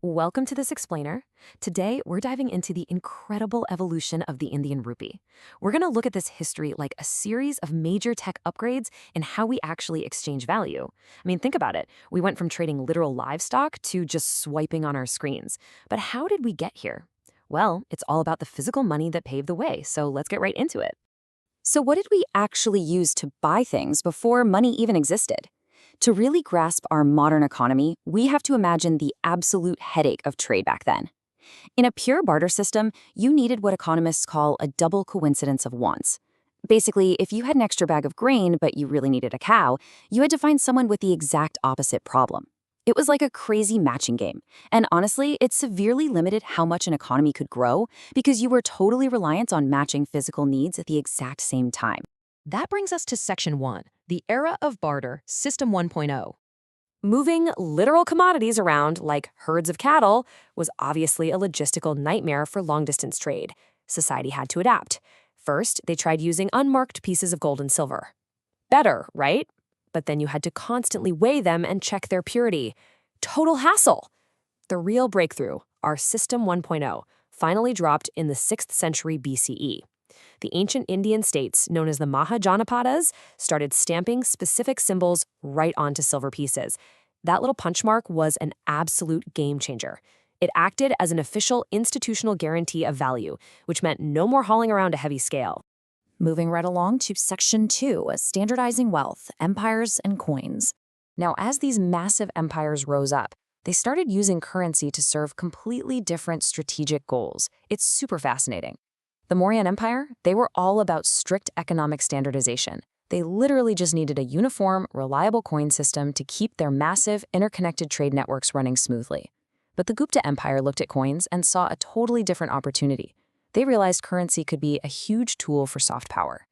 Welcome to this explainer. Today, we're diving into the incredible evolution of the Indian rupee. We're going to look at this history like a series of major tech upgrades and how we actually exchange value. I mean, think about it. We went from trading literal livestock to just swiping on our screens. But how did we get here? Well, it's all about the physical money that paved the way, so let's get right into it. So, what did we actually use to buy things before money even existed? To really grasp our modern economy, we have to imagine the absolute headache of trade back then. In a pure barter system, you needed what economists call a double coincidence of wants. Basically, if you had an extra bag of grain but you really needed a cow, you had to find someone with the exact opposite problem. It was like a crazy matching game, and honestly, it severely limited how much an economy could grow because you were totally reliant on matching physical needs at the exact same time. That brings us to Section 1, the era of barter, System 1.0. Moving literal commodities around, like herds of cattle, was obviously a logistical nightmare for long-distance trade. Society had to adapt. First, they tried using unmarked pieces of gold and silver. Better, right? But then you had to constantly weigh them and check their purity. Total hassle. The real breakthrough, our System 1.0, finally dropped in the 6th century BCE. The ancient Indian states, known as the Mahajanapadas, started stamping specific symbols right onto silver pieces. That little punch mark was an absolute game changer. It acted as an official institutional guarantee of value, which meant no more hauling around a heavy scale. Moving right along to Section 2, standardizing wealth, empires, and coins. Now, as these massive empires rose up, they started using currency to serve completely different strategic goals. It's super fascinating. The Mauryan Empire, they were all about strict economic standardization. They literally just needed a uniform, reliable coin system to keep their massive, interconnected trade networks running smoothly. But the Gupta Empire looked at coins and saw a totally different opportunity. They realized currency could be a huge tool for soft power.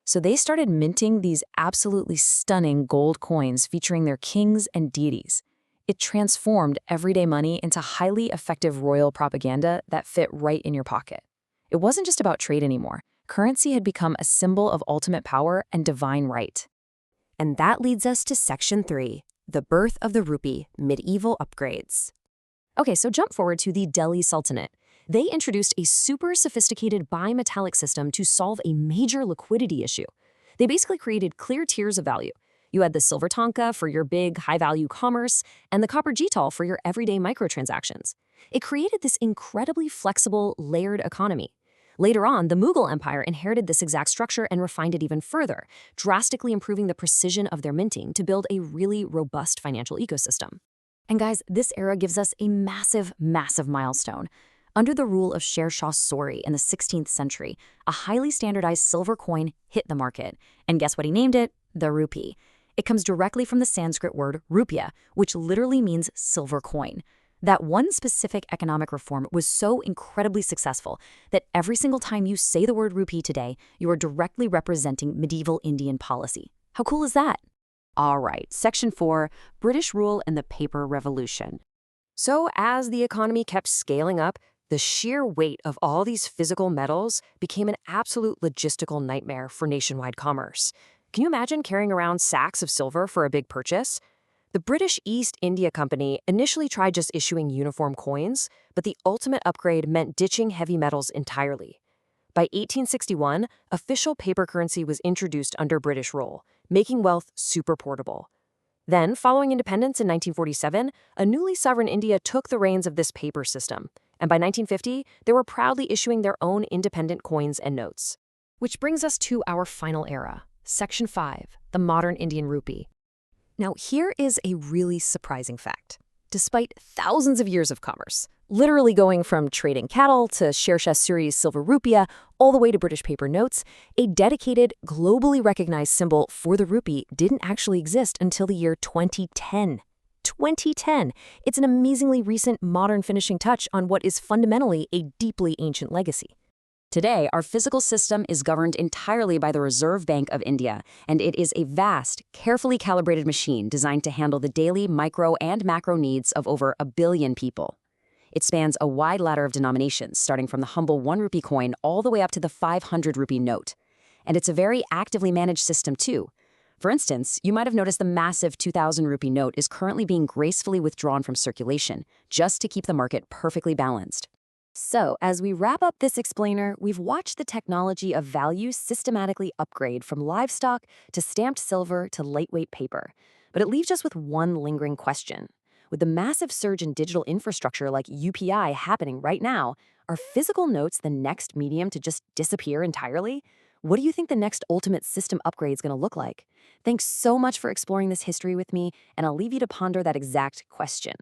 So they started minting these absolutely stunning gold coins featuring their kings and deities. It transformed everyday money into highly effective royal propaganda that fit right in your pocket. It wasn't just about trade anymore. Currency had become a symbol of ultimate power and divine right. And that leads us to Section 3, the birth of the rupee, medieval upgrades. Okay, so jump forward to the Delhi Sultanate. They introduced a super sophisticated bimetallic system to solve a major liquidity issue. They basically created clear tiers of value. You had the silver tanka for your big, high-value commerce, and the copper jital for your everyday microtransactions. It created this incredibly flexible, layered economy. Later on, the Mughal Empire inherited this exact structure and refined it even further, drastically improving the precision of their minting to build a really robust financial ecosystem. And guys, this era gives us a massive, massive milestone. Under the rule of Sher Shah Suri in the 16th century, a highly standardized silver coin hit the market. And guess what he named it? The rupee. It comes directly from the Sanskrit word rupiah, which literally means silver coin. That one specific economic reform was so incredibly successful that every single time you say the word rupee today, you are directly representing medieval Indian policy. How cool is that? All right, Section 4, British rule and the paper revolution. So as the economy kept scaling up, the sheer weight of all these physical metals became an absolute logistical nightmare for nationwide commerce. Can you imagine carrying around sacks of silver for a big purchase? The British East India Company initially tried just issuing uniform coins, but the ultimate upgrade meant ditching heavy metals entirely. By 1861, official paper currency was introduced under British rule, making wealth super portable. Then, following independence in 1947, a newly sovereign India took the reins of this paper system, and by 1950, they were proudly issuing their own independent coins and notes. Which brings us to our final era, Section 5, the modern Indian rupee. Now, here is a really surprising fact. Despite thousands of years of commerce, literally going from trading cattle to Sher Shah Suri's silver rupiah all the way to British paper notes, a dedicated, globally recognized symbol for the rupee didn't actually exist until the year 2010. 2010! It's an amazingly recent modern finishing touch on what is fundamentally a deeply ancient legacy. Today, our physical system is governed entirely by the Reserve Bank of India, and it is a vast, carefully calibrated machine designed to handle the daily micro and macro needs of over 1 billion people. It spans a wide ladder of denominations, starting from the humble 1 rupee coin all the way up to the 500 rupee note. And it's a very actively managed system, too. For instance, you might have noticed the massive 2,000 rupee note is currently being gracefully withdrawn from circulation, just to keep the market perfectly balanced. So, as we wrap up this explainer, we've watched the technology of value systematically upgrade from livestock to stamped silver to lightweight paper. But it leaves us with one lingering question. With the massive surge in digital infrastructure like UPI happening right now, are physical notes the next medium to just disappear entirely? What do you think the next ultimate system upgrade is going to look like? Thanks so much for exploring this history with me, and I'll leave you to ponder that exact question.